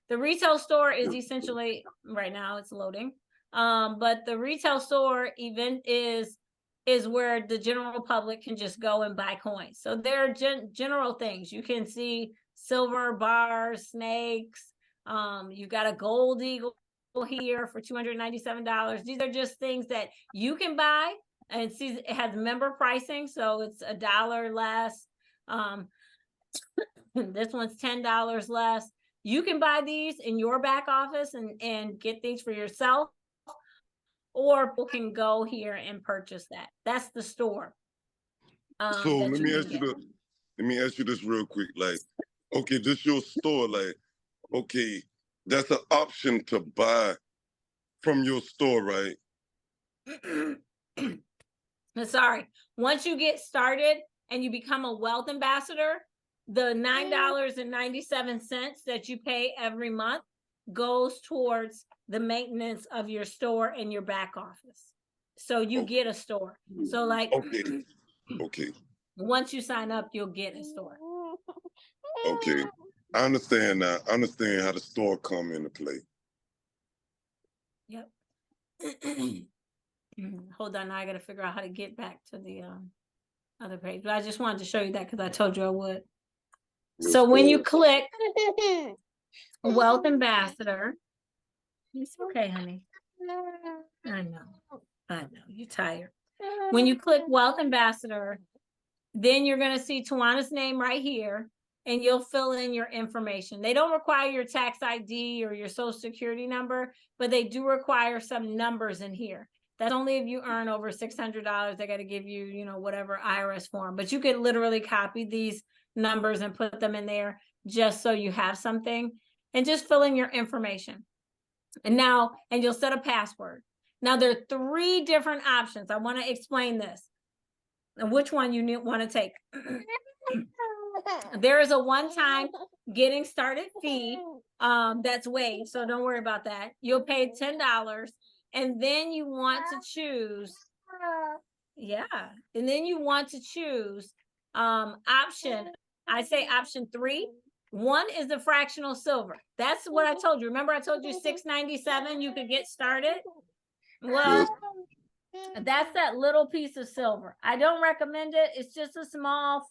The retail store is essentially, right now it's loading. But the retail store event is where the general public can just go and buy coins. So there are general things. You can see silver bars, snakes. You've got a gold eagle here for $297. These are just things that you can buy, and see it has member pricing, so it's $1 less. This one's $10 less. You can buy these in your back office and get these for yourself, or people can go here and purchase that. That's the store. So let me ask you this real quick. Like, okay, this your store. Like, okay, that's an option to buy from your store, right? Sorry. Once you get started and you become a Wealth Ambassador, the $9.97 that you pay every month goes towards the maintenance of your store and your back office. So you get a store. So like, okay. Once you sign up, you'll get a store. Okay. I understand now. I understand how the store come into play. Yep. Hold on, now I got to figure out how to get back to the other page. But I just wanted to show you that because I told you I would. So when you click Wealth Ambassador, it's okay, honey. I know, you're tired. When you click Wealth Ambassador, then you're going to see Tawana's name right here, and you'll fill in your information. They don't require your tax ID or your social security number, but they do require some numbers in here. That's only if you earn over $600. They got to give you, whatever IRS form. But you could literally copy these numbers and put them in there just so you have something, and just fill in your information. And you'll set a password. Now there are 3 different options. I want to explain this. and which one you want to take. There is a one-time getting started fee that's waived, so don't worry about that. You'll pay $10, and then you want to choose. Yeah, and then you want to choose option. I say option 3. One is the fractional silver. That's what I told you. Remember, I told you $6.97 you could get started. Well, that's that little piece of silver. I don't recommend it. It's just a small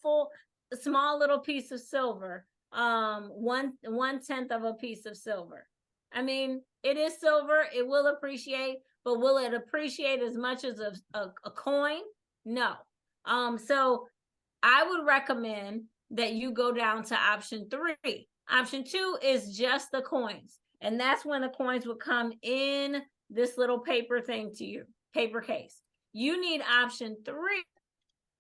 little piece of silver. 1/10 of a piece of silver. I mean, it is silver. It will appreciate, but will it appreciate as much as a coin? No. So I would recommend that you go down to option 3. Option 2 is just the coins. And that's when the coins would come in this little paper thing to you, paper case. You need option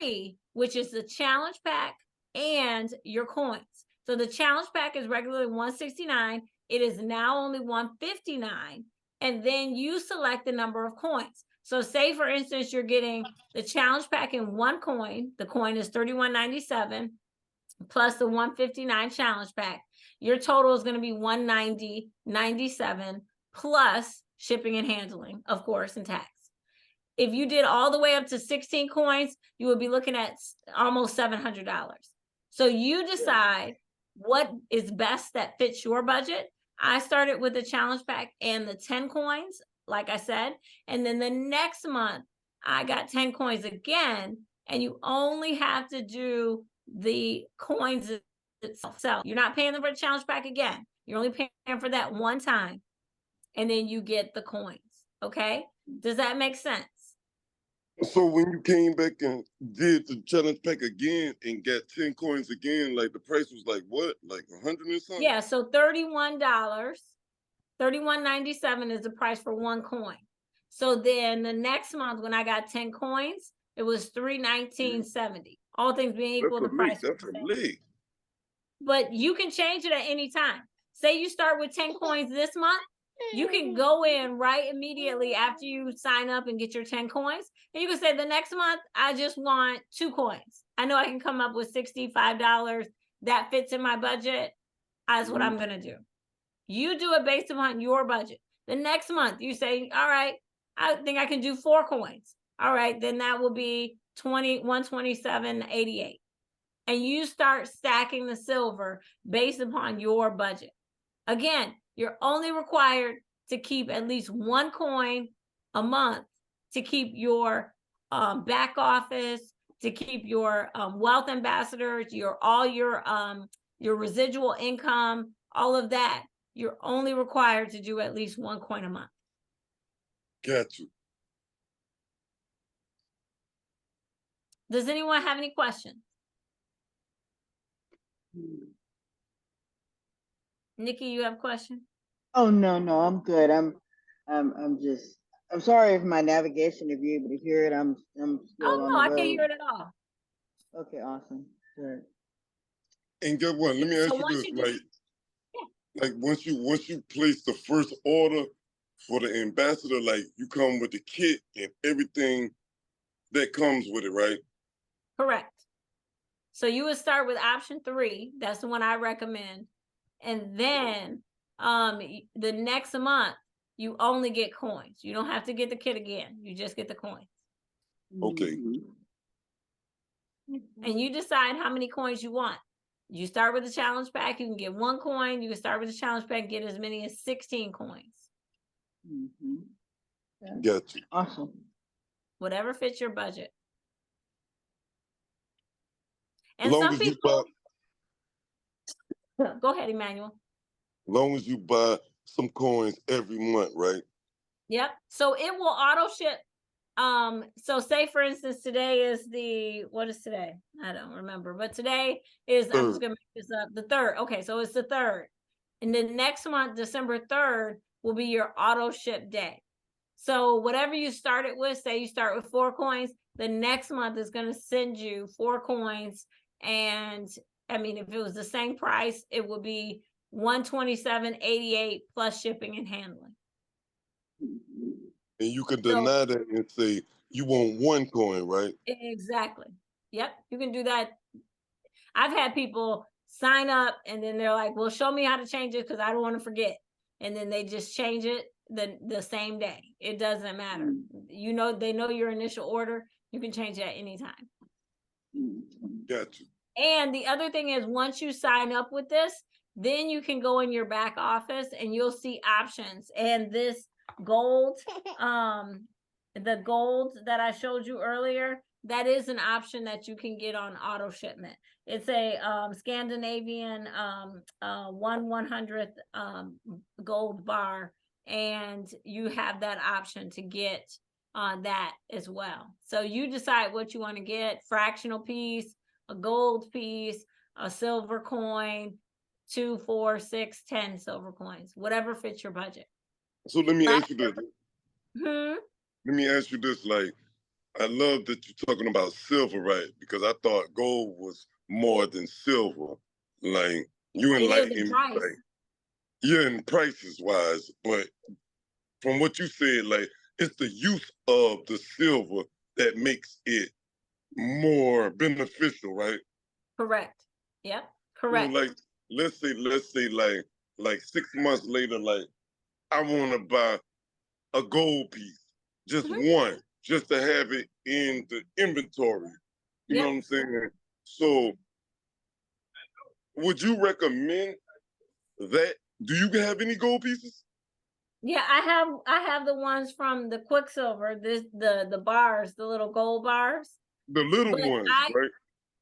3, which is the challenge pack and your coins. So the challenge pack is regularly $169. It is now only $159. And then you select the number of coins. So say, for instance, you're getting the challenge pack in 1 coin. The coin is $31.97 plus the $159 challenge pack. Your total is going to be $190.97 plus shipping and handling, of course, and tax. If you did all the way up to 16 coins, you would be looking at almost $700. So you decide what is best that fits your budget. I started with the challenge pack and the 10 coins, like I said, and then the next month I got 10 coins again, and you only have to do the coins itself. So you're not paying them for the challenge pack again. You're only paying for that one time, and then you get the coins. Okay? Does that make sense? So when you came back and did the challenge pack again and got 10 coins again, like the price was like what? Like 100 or something? Yeah, so $31, $31.97 is the price for 1 coin. So then the next month when I got 10 coins, it was $319.70. All things being equal, the price. That's a late. But you can change it at any time. Say you start with 10 coins this month, you can go in right immediately after you sign up and get your 10 coins. And you can say the next month, I just want 2 coins. I know I can come up with $65. That fits in my budget. That's what I'm going to do. You do it based upon your budget. The next month, you say, all right, I think I can do 4 coins. All right, then that will be $127.88. And you start stacking the silver based upon your budget. Again, you're only required to keep at least 1 coin a month to keep your back office, to keep your wealth ambassadors, all your residual income, all of that. You're only required to do at least 1 coin a month. Got you. Does anyone have any questions? Nikki, you have a question? Oh no, I'm good. I'm sorry if my navigation, if you're able to hear it, I'm still on the I road. can't hear it at all. Okay, awesome. Good. And get what? Let me ask you this. Like once you place the first order for the ambassador, like you come with the kit and everything that comes with it, right? Correct. So you would start with option 3. That's the one I recommend. And then the next month, you only get coins. You don't have to get the kit again. You just get the coins. Okay. And you decide how many coins you want. You start with the challenge pack. You can get 1 coin. You can start with the challenge pack and get as many as 16 coins. Got you. Awesome. Whatever fits your budget. And some people... Go ahead, Emmanuel. Long as you buy some coins every month, right? Yep. So it will auto ship. So say for instance, today is what is today? I don't remember, but today is, I'm just gonna make this up, the 3rd. Okay, so it's the 3rd. And then next month, December 3rd, will be your auto ship day. So whatever you started with, say you start with 4 coins, the next month is gonna send you 4 coins. And I mean, if it was the same price, it would be $127.88 plus shipping and handling. And you can deny that and say you want one coin, right? Exactly. Yep, you can do that. I've had people sign up and then they're like, well, show me how to change it because I don't want to forget. And then they just change it the same day. It doesn't matter. You know, they know your initial order. You can change it at any time. Gotcha. And the other thing is, once you sign up with this, then you can go in your back office and you'll see options. And this gold, the gold that I showed you earlier, that is an option that you can get on auto shipment. It's a Scandinavian 1/100th gold bar, and you have that option to get that as well. So you decide what you want to get: fractional piece, a gold piece, a silver coin, 2, 4, 6, 10 silver coins, whatever fits your budget. So let me ask you this. Let me ask you this, like, I love that you're talking about silver, right? Because I thought gold was more than silver. Like, you enlighten me, like, yeah, in prices wise, but from what you said, like, it's the use of the silver that makes it more beneficial, right? Correct. Yep. Correct. So, like, let's say like 6 months later, like, I want to buy a gold piece, just one, just to have it in the inventory. You know what I'm saying? So would you recommend that? Do you have any gold pieces? Yeah, I have the ones from the Quicksilver, the bars, the little gold bars. The little ones, right?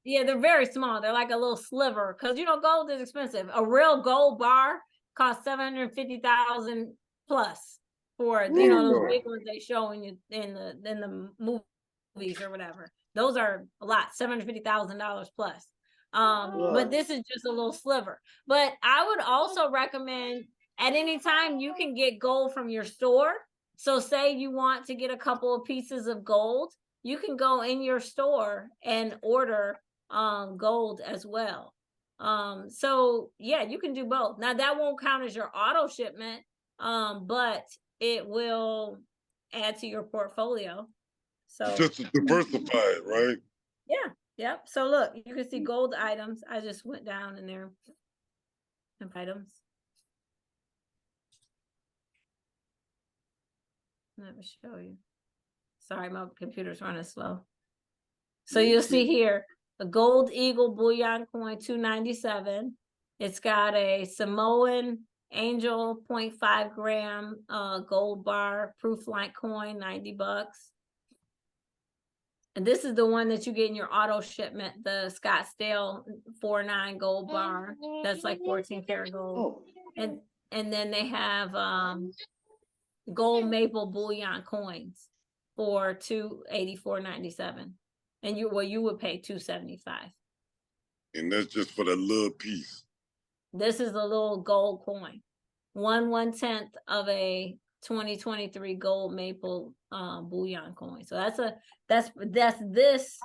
Yeah, they're very small. They're like a little sliver, because you know gold is expensive. A real gold bar costs 750,000 plus for you know those big ones they show in the movies or whatever. Those are a lot, $750,000 plus. But this is just a little sliver. But I would also recommend at any time you can get gold from your store. So say you want to get a couple of pieces of gold, you can go in your store and order gold as well. So yeah, you can do both. Now that won't count as your auto shipment, but it will add to your portfolio. So just to diversify it, right? Yeah. Yep. So look, you can see gold items. I just went down in there. Items. Let me show you. Sorry, my computer's running slow. So you'll see here a gold eagle bullion coin, $2.97. It's got a Samoan angel 0.5 gram gold bar proof light coin, $90. And this is the one that you get in your auto shipment, the Scottsdale 4.9 gold bar. That's like 14 karat gold. And then they have gold maple bullion coins for $284.97. And you would pay $275. And that's just for the little piece. This is a little gold coin. 1/110th of a 2023 gold maple bullion coin. So that's this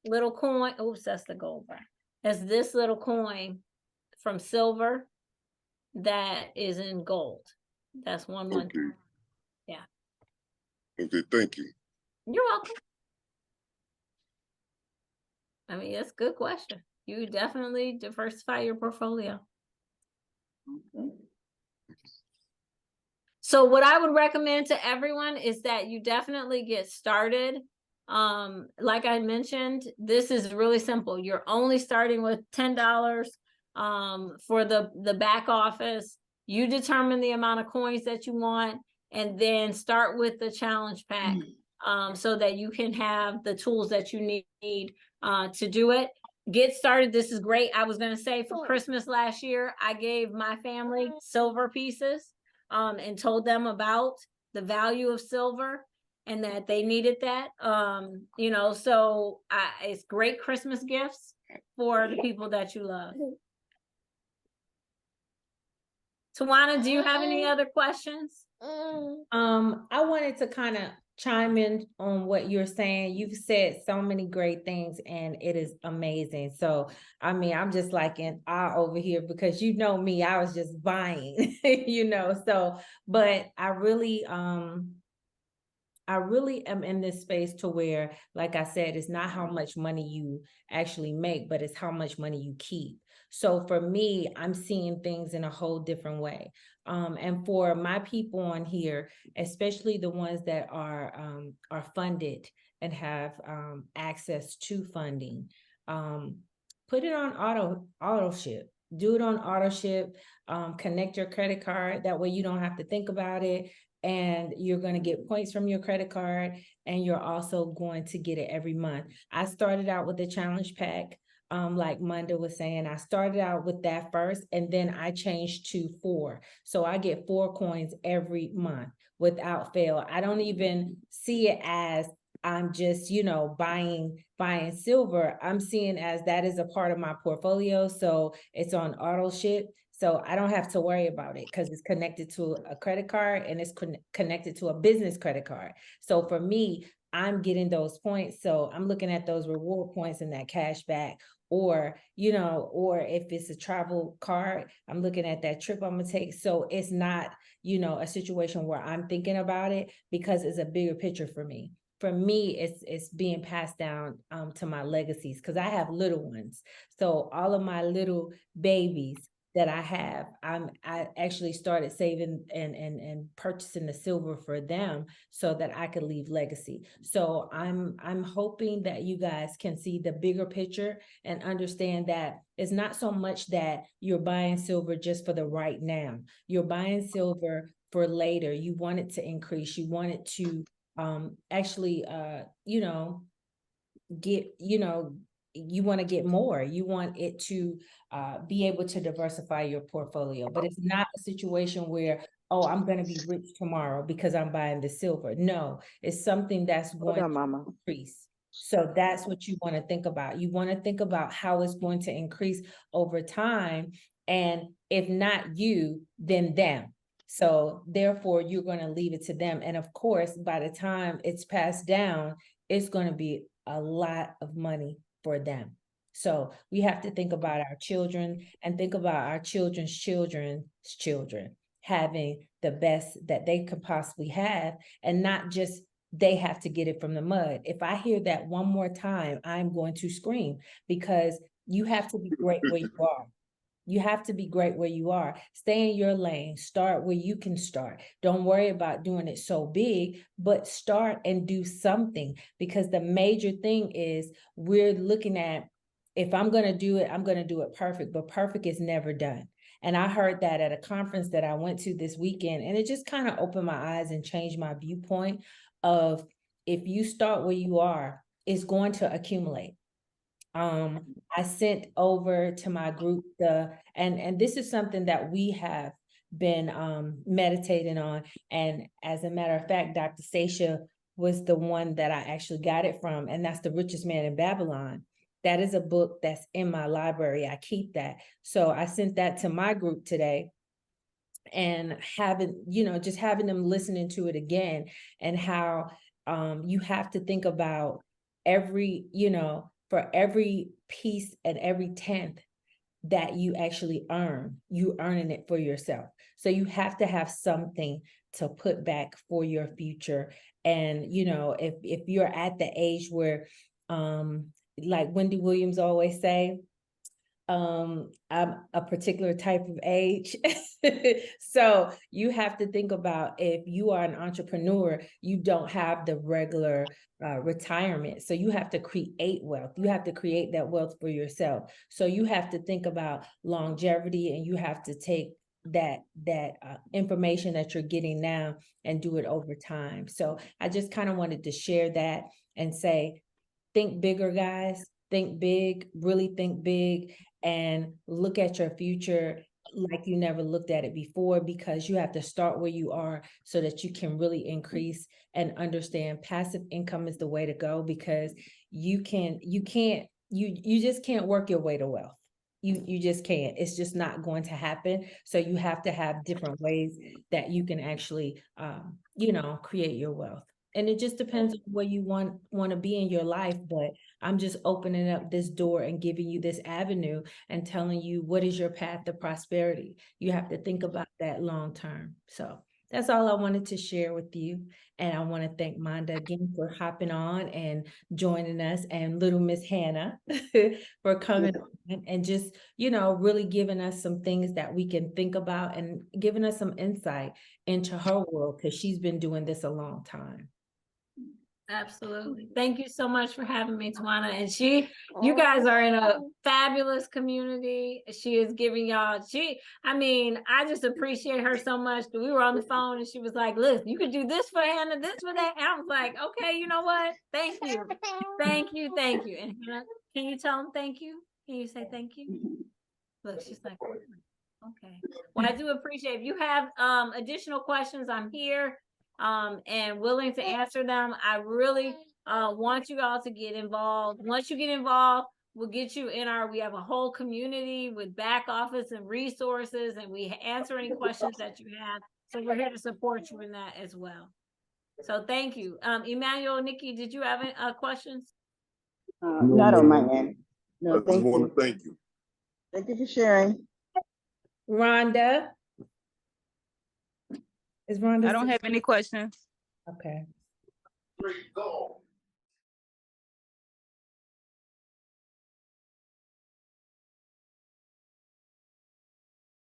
little coin. Oops, that's the gold bar. That's this little coin from silver that is in gold. That's 1/1. Okay. Yeah. Okay, thank you. You're welcome. I mean, that's a good question. You definitely diversify your portfolio. Okay. So what I would recommend to everyone is that you definitely get started. Like I mentioned, this is really simple. You're only starting with $10 for the back office. You determine the amount of coins that you want, and then start with the challenge pack so that you can have the tools that you need to do it. Get started. This is great. I was going to say for Christmas last year, I gave my family silver pieces and told them about the value of silver and that they needed that. You know, so it's great Christmas gifts for the people that you love. Tawana, do you have any other questions? I wanted to kind of chime in on what you're saying. You've said so many great things and it is amazing. So, I mean, I'm just like in awe over here because you know me, I was just buying, you know, so, but I really, I really am in this space to where, like I said, it's not how much money you actually make, but it's how much money you keep. So for me, I'm seeing things in a whole different way. And for my people on here, especially the ones that are funded and have access to funding, um, put it on auto ship. Do it on auto ship. Connect your credit card. That way you don't have to think about it, and you're going to get points from your credit card, and you're also going to get it every month. I started out with the challenge pack. Like Munda was saying, I started out with that first, and then I changed to 4. So I get 4 coins every month without fail. I don't even see it as I'm just, buying silver. I'm seeing as that is a part of my portfolio. So it's on auto ship. So I don't have to worry about it because it's connected to a credit card, and it's connected to a business credit card. So for me, I'm getting those points. So I'm looking at those reward points and that cash back. Or, or if it's a travel card, I'm looking at that trip I'm gonna take. So it's not, a situation where I'm thinking about it, because it's a bigger picture for me. For me, it's being passed down to my legacies, because I have little ones. So all of my little babies that I have, I actually started saving and purchasing the silver for them so that I could leave legacy. So I'm hoping that you guys can see the bigger picture and understand that it's not so much that you're buying silver just for the right now. You're buying silver for later. You want it to increase. You want it to actually get, you want to get more. You want it to be able to diversify your portfolio. But it's not a situation where, oh, I'm going to be rich tomorrow because I'm buying the silver. No, it's something that's going to increase. So that's what you want to think about. You want to think about how it's going to increase over time. And if not you, then them. So therefore, you're going to leave it to them. And of course, by the time it's passed down, it's going to be a lot of money for them. So we have to think about our children and think about our children's children's children having the best that they could possibly have, and not just they have to get it from the mud. If I hear that one more time, I'm going to scream, because you have to be great where you are. You have to be great where you are. Stay in your lane. Start where you can start. Don't worry about doing it so big, but start and do something. Because the major thing is, we're looking at, if I'm going to do it, I'm going to do it perfect, but perfect is never done. And I heard that at a conference that I went to this weekend, and it just kind of opened my eyes and changed my viewpoint of, if you start where you are, it's going to accumulate. I sent over to my group and this is something that we have been meditating on. And as a matter of fact, Dr. Stacia was the one that I actually got it from, and that's The Richest Man in Babylon. That is a book that's in my library. I keep that. So I sent that to my group today, and just having them listening to it again, and how you have to think about every, for every piece and every tenth that you actually earn, you earning it for yourself. So you have to have something to put back for your future. And, if you're at the age where, like Wendy Williams always say, I'm a particular type of age. So you have to think about, if you are an entrepreneur, you don't have the regular retirement. So you have to create wealth. You have to create that wealth for yourself. So you have to think about longevity, and you have to take that information that you're getting now and do it over time. So I just kind of wanted to share that and say, think bigger, guys. Think big, really think big, and look at your future like you never looked at it before, because you have to start where you are so that you can really increase and understand passive income is the way to go, because you just can't work your way to wealth. You just can't. It's just not going to happen. So you have to have different ways that you can actually create your wealth. And it just depends on where you want to be in your life. But I'm just opening up this door and giving you this avenue and telling you what is your path to prosperity. You have to think about that long term. So That's all I wanted to share with you. And I want to thank Monda again for hopping on and joining us, and little Miss Hannah for coming on and just, really giving us some things that we can think about and giving us some insight into her world, because she's been doing this a long time. Absolutely. Thank you so much for having me, Tawana. And you guys are in a fabulous community. She is giving y'all, I just appreciate her so much. We were on the phone and she was like, look, you could do this for Hannah, this for that. And I was like, okay, you know what? Thank you. Thank you. Thank you. And Hannah, can you tell them thank you? Can you say thank you? Look, she's like, okay. Well, I do appreciate, if you have additional questions, I'm here. And willing to answer them. I really want you all to get involved. Once you get involved, we'll get you in we have a whole community with back office and resources, and we answer any questions that you have. So we're here to support you in that as well. So thank you. Emmanuel, Nikki, did you have any questions? Not on my end. No, I just want to thank you. Thank you for sharing. Rhonda? Is Rhonda? I don't have any questions. Okay.